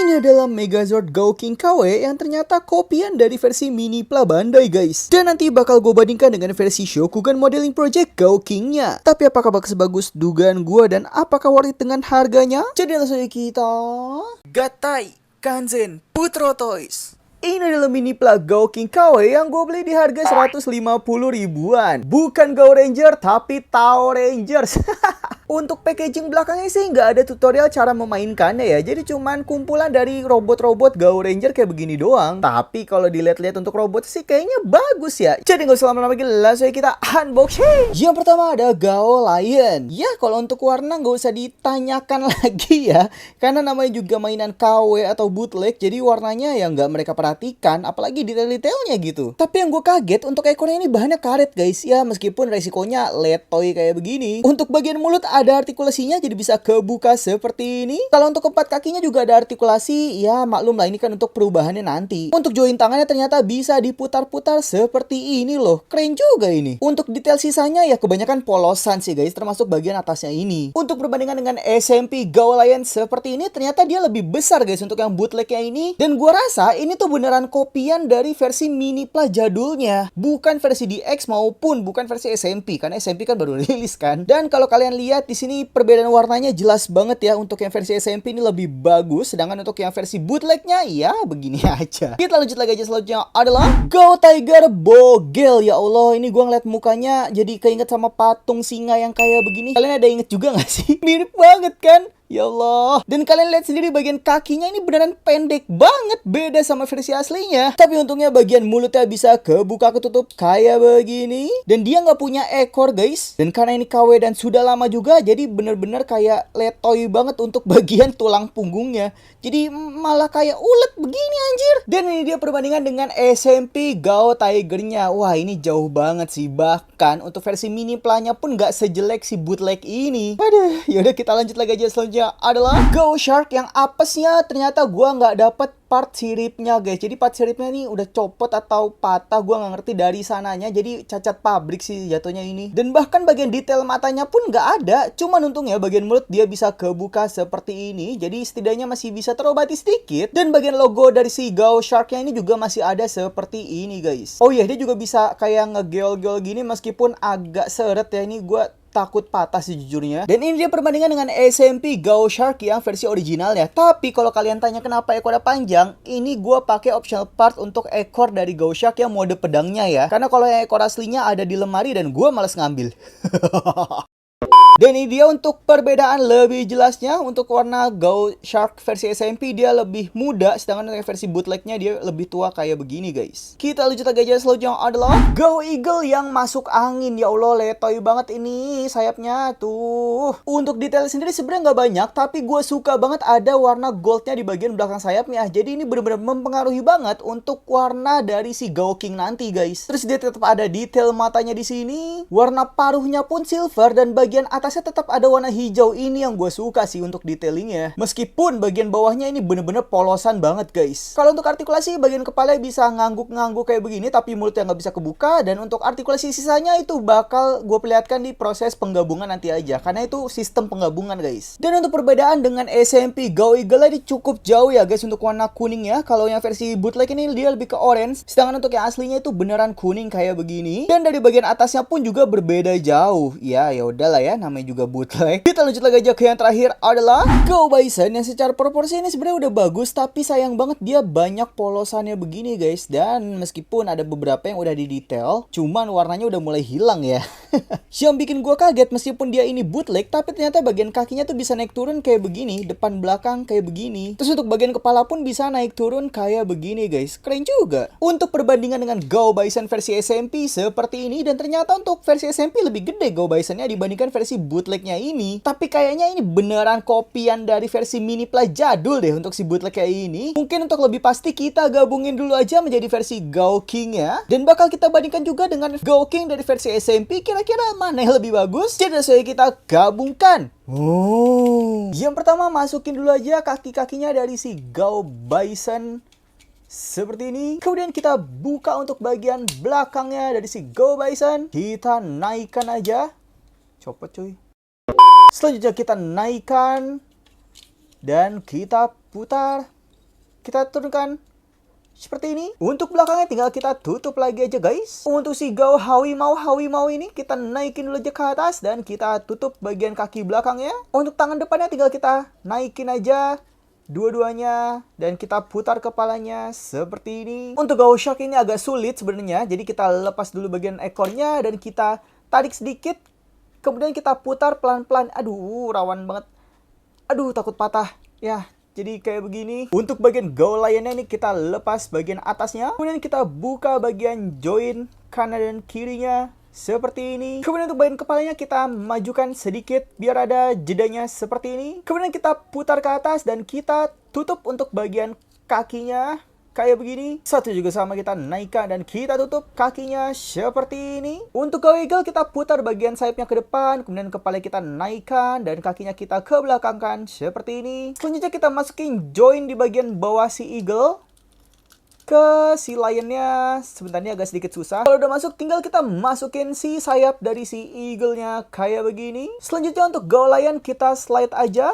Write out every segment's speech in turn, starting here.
Ini adalah Megazord Gouking KW yang ternyata kopian dari versi mini Pla Bandai guys. Dan nanti bakal gue bandingkan dengan versi Shokugan Modeling Project Goukingnya. Tapi apakah bakal sebagus dugaan gue dan apakah worth it dengan harganya? Jadi langsung aja kita Gatai Kanzen Putro Toys. Ini adalah mini Pla Gouking KW yang gue beli di harga 150 ribuan. Bukan Go Ranger tapi Tao Rangers. Untuk packaging belakangnya sih nggak ada tutorial cara memainkannya ya. Jadi cuman kumpulan dari robot-robot Go Ranger kayak begini doang. Tapi kalau dilihat-lihat untuk robot sih kayaknya bagus ya. Jadi nggak usah lama-lama lagi, langsung aja kita unboxing. Yang pertama ada Gao Lion. Ya kalau untuk warna nggak usah ditanyakan lagi ya. Karena namanya juga mainan KW atau bootleg. Jadi warnanya yang nggak mereka perhatikan. Apalagi detail-detailnya gitu. Tapi yang gue kaget untuk ekornya ini bahannya karet guys. Ya meskipun resikonya letoy kayak begini. Untuk bagian mulut ada artikulasinya jadi bisa kebuka seperti ini. Kalau untuk keempat kakinya juga ada artikulasi. Ya maklum lah ini kan untuk perubahannya nanti. Untuk join tangannya ternyata bisa diputar-putar seperti ini loh. Keren juga ini. Untuk detail sisanya ya kebanyakan polosan sih guys. Termasuk bagian atasnya ini. Untuk perbandingan dengan SMP Gao Lion seperti ini ternyata dia lebih besar guys untuk yang bootlegnya ini. Dan gua rasa ini tuh beneran kopian dari versi mini Pla jadulnya. Bukan versi DX maupun bukan versi SMP. Karena SMP kan baru rilis kan. Dan kalau kalian lihat di sini perbedaan warnanya jelas banget ya. Untuk yang versi SMP ini lebih bagus, sedangkan untuk yang versi bootlegnya ya begini aja. Kita lanjut lagi aja, selanjutnya adalah Go Tiger Bogel. Ya Allah, ini gua ngeliat mukanya jadi keinget sama patung singa yang kayak begini. Kalian ada inget juga gak sih? Mirip banget kan? Ya Allah. Dan kalian lihat sendiri bagian kakinya ini beneran pendek banget. Beda sama versi aslinya. Tapi untungnya bagian mulutnya bisa kebuka ketutup kayak begini. Dan dia nggak punya ekor guys. Dan karena ini KW dan sudah lama juga, jadi bener-bener kayak letoy banget untuk bagian tulang punggungnya. Jadi malah kayak ulet begini anjir. Dan ini dia perbandingan dengan SMP Gao Tigernya. Wah ini jauh banget sih. Bahkan untuk versi mini Planya pun nggak sejelek si bootleg ini. Aduh, yaudah kita lanjut lagi aja. Selanjutnya adalah Go Shark yang apesnya ternyata gua nggak dapet part siripnya guys. Jadi part siripnya nih udah copot atau patah, gua nggak ngerti dari sananya. Jadi cacat pabrik sih jatuhnya ini. Dan bahkan bagian detail matanya pun nggak ada. Cuman untungnya bagian mulut dia bisa kebuka seperti ini. Jadi setidaknya masih bisa terobati sedikit. Dan bagian logo dari si Go Sharknya ini juga masih ada seperti ini guys. Oh iya, dia juga bisa kayak ngegeol-geol gini meskipun agak seret ya. Ini gua takut patah sejujurnya. Dan ini dia perbandingan dengan SMP Gao Shark yang versi originalnya. Tapi kalau kalian tanya kenapa ekornya panjang, ini gue pakai optional part untuk ekor dari Gao Shark yang mode pedangnya ya. Karena kalau yang ekor aslinya ada di lemari dan gue males ngambil. Dan ini dia untuk perbedaan lebih jelasnya. Untuk warna Gao Shark versi SMP dia lebih muda, sedangkan untuk versi bootlegnya dia lebih tua kayak begini guys. Kita lanjut lagi aja, selanjutnya adalah Go Eagle yang masuk angin. Ya Allah, letoy banget ini sayapnya tuh. Untuk detail sendiri sebenarnya nggak banyak, tapi gue suka banget ada warna goldnya di bagian belakang sayapnya. Jadi ini benar-benar mempengaruhi banget untuk warna dari si Gouking nanti guys. Terus dia tetap ada detail matanya di sini. Warna paruhnya pun silver dan bagian atasnya tetap ada warna hijau. Ini yang gue suka sih untuk detailingnya. Meskipun bagian bawahnya ini bener-bener polosan banget guys. Kalau untuk artikulasi bagian kepala bisa ngangguk-ngangguk kayak begini, tapi mulutnya nggak bisa kebuka. Dan untuk artikulasi sisanya itu bakal gue perlihatkan di proses penggabungan nanti aja, karena itu sistem penggabungan guys. Dan untuk perbedaan dengan SMP Go Eagle ini cukup jauh ya guys untuk warna kuning ya. Kalau yang versi bootleg ini dia lebih ke orange, sedangkan untuk yang aslinya itu beneran kuning kayak begini. Dan dari bagian atasnya pun juga berbeda jauh. Ya udahlah ya, namanya juga bootleg. Kita lanjut lagi aja ke yang terakhir adalah Go Bison yang secara proporsi ini sebenarnya udah bagus, tapi sayang banget dia banyak polosannya begini guys. Dan meskipun ada beberapa yang udah di detail, cuman warnanya udah mulai hilang ya. Yang bikin gue kaget, meskipun dia ini bootleg, tapi ternyata bagian kakinya tuh bisa naik turun kayak begini, depan belakang kayak begini. Terus untuk bagian kepala pun bisa naik turun kayak begini guys. Keren juga. Untuk perbandingan dengan Go Bison versi SMP seperti ini, dan ternyata untuk versi SMP lebih gede Go Bisonnya dibandingkan versi bootlegnya ini. Tapi kayaknya ini beneran kopian dari versi mini Pla jadul deh untuk si bootleg kayak ini. Mungkin untuk lebih pasti kita gabungin dulu aja menjadi versi Gouking ya. Dan bakal kita bandingkan juga dengan Gouking dari versi SMP. Kira-kira mana yang lebih bagus? Jadi saya kita gabungkan. Yang pertama masukin dulu aja kaki-kakinya dari si Go Bison seperti ini. Kemudian kita buka untuk bagian belakangnya dari si Go Bison. Kita naikkan aja. Copot cuy. Selanjutnya kita naikkan dan kita putar. kita turunkan seperti ini. Untuk belakangnya tinggal kita tutup lagi aja guys. Untuk si Gao Hawi Mau ini kita naikin dulu aja ke atas dan kita tutup bagian kaki belakangnya. Untuk tangan depannya tinggal kita naikin aja dua-duanya dan kita putar kepalanya seperti ini. Untuk Gao Shark ini agak sulit sebenarnya, jadi kita lepas dulu bagian ekornya dan kita tarik sedikit, kemudian kita putar pelan-pelan. Aduh, rawan banget. Aduh, takut patah. Ya, jadi kayak begini. Untuk bagian Gao Lionnya ini kita lepas bagian atasnya. Kemudian kita buka bagian join kanan dan kirinya seperti ini. Kemudian untuk bagian kepalanya kita majukan sedikit biar ada jedanya seperti ini. Kemudian kita putar ke atas dan kita tutup untuk bagian kakinya. Kayak begini. Satu juga sama, kita naikkan dan kita tutup kakinya seperti ini. Untuk Gao Eagle kita putar bagian sayapnya ke depan, kemudian kepala kita naikkan dan kakinya kita ke belakangkan seperti ini. Selanjutnya kita masukin join di bagian bawah si Eagle ke si Lionnya. Sebentar, ini agak sedikit susah. Kalau udah masuk tinggal kita masukin si sayap dari si Eagle-nya kayak begini. Selanjutnya untuk Gao Lion kita slide aja.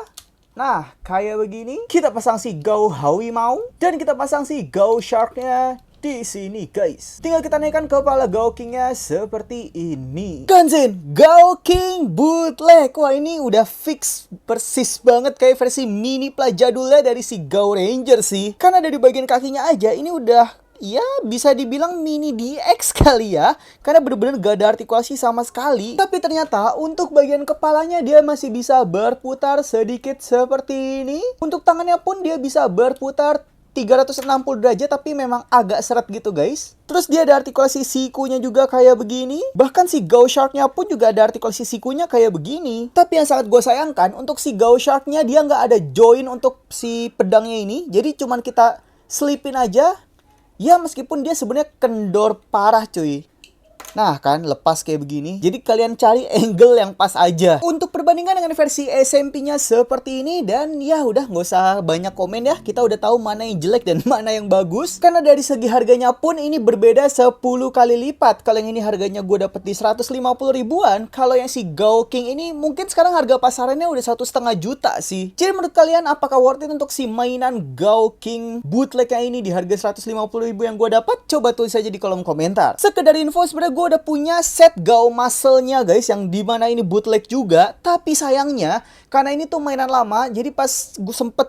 Nah, kayak begini. Kita pasang si Gao Hawi Mau dan kita pasang si Gao Shark-nya di sini, guys. Tinggal kita naikkan kepala Gao King-nya seperti ini. Ganzen Gao King bootleg. Wah, ini udah fix persis banget kayak versi mini pla jadulnya dari si Gao Ranger sih. Karena dari bagian kakinya aja ini udah, ya bisa dibilang mini DX kali ya. Karena bener-bener gak ada artikulasi sama sekali. Tapi ternyata untuk bagian kepalanya dia masih bisa berputar sedikit seperti ini. Untuk tangannya pun dia bisa berputar 360 derajat, tapi memang agak seret gitu guys. Terus dia ada artikulasi sikunya juga kayak begini. Bahkan si Gao Shark-nya pun juga ada artikulasi sikunya kayak begini. Tapi yang sangat gue sayangkan, untuk si Gao Shark-nya dia nggak ada join untuk si pedangnya ini. Jadi cuman kita selipin aja. Ya meskipun dia sebenarnya kendor parah cuy. Nah kan lepas kayak begini. Jadi kalian cari angle yang pas aja. Untuk perbandingan dengan versi SMP-nya seperti ini. Dan ya udah nggak usah banyak komen ya. Kita udah tahu mana yang jelek dan mana yang bagus. Karena dari segi harganya pun ini berbeda 10 kali lipat. Kalau yang ini harganya gue dapet di 150 ribuan. Kalau yang si Gao King ini mungkin sekarang harga pasarannya udah 1,5 juta sih. Jadi menurut kalian apakah worth it untuk si mainan Gao King bootlegnya ini di harga 150 ribu yang gue dapat? Coba tulis aja di kolom komentar. Sekedar info, sebenarnya gue udah punya set Gao Muscle-nya guys, yang dimana ini bootleg juga. Tapi sayangnya karena ini tuh mainan lama, jadi pas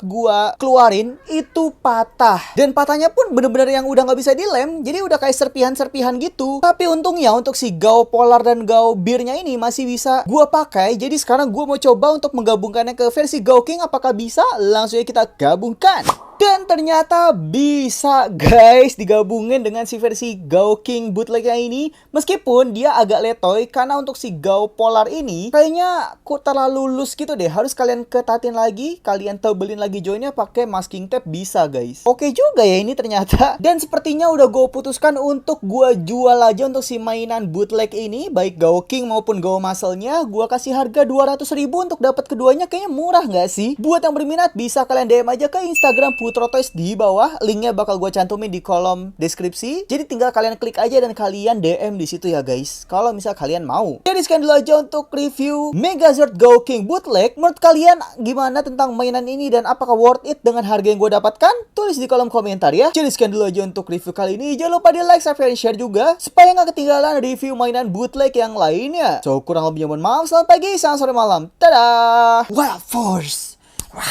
gua keluarin itu patah. Dan patahnya pun bener-bener yang udah nggak bisa dilem. Jadi udah kayak serpihan-serpihan gitu. Tapi untungnya untuk si Gao Polar dan Gao Bear-nya ini masih bisa gua pakai. Jadi sekarang gua mau coba untuk menggabungkannya ke versi Gao King. Apakah bisa? Langsung aja kita gabungkan. Dan ternyata bisa guys digabungin dengan si versi Gao King bootlegnya ini. Meskipun dia agak letoy karena untuk si Gao Polar ini kayaknya kok terlalu loose gitu deh. Harus kalian ketatin lagi, kalian tebelin lagi joinnya pakai masking tape bisa guys. Oke juga ya ini ternyata. Dan sepertinya udah gue putuskan untuk gue jual aja untuk si mainan bootleg ini, baik Gao King maupun Gao Muscle-nya. Gue kasih harga 200 ribu untuk dapat keduanya, kayaknya murah nggak sih? Buat yang berminat bisa kalian DM aja ke Instagram Putro Toys di bawah. Linknya bakal gue cantumin di kolom deskripsi. Jadi tinggal kalian klik aja dan kalian DM di situ ya guys. Kalau misal kalian mau. Jadi sekian dulu aja untuk review Megazord Gao King bootleg. Menurut kalian gimana tentang mainan ini dan apakah worth it dengan harga yang gue dapatkan? Tulis di kolom komentar ya. Jadi sekian dulu aja untuk review kali ini. Jangan lupa di like, subscribe, dan share juga supaya nggak ketinggalan review mainan bootleg yang lainnya. So kurang lebihnya mohon maaf. Selamat pagi, selamat sore, malam. Dadah. Wild Force. Wow.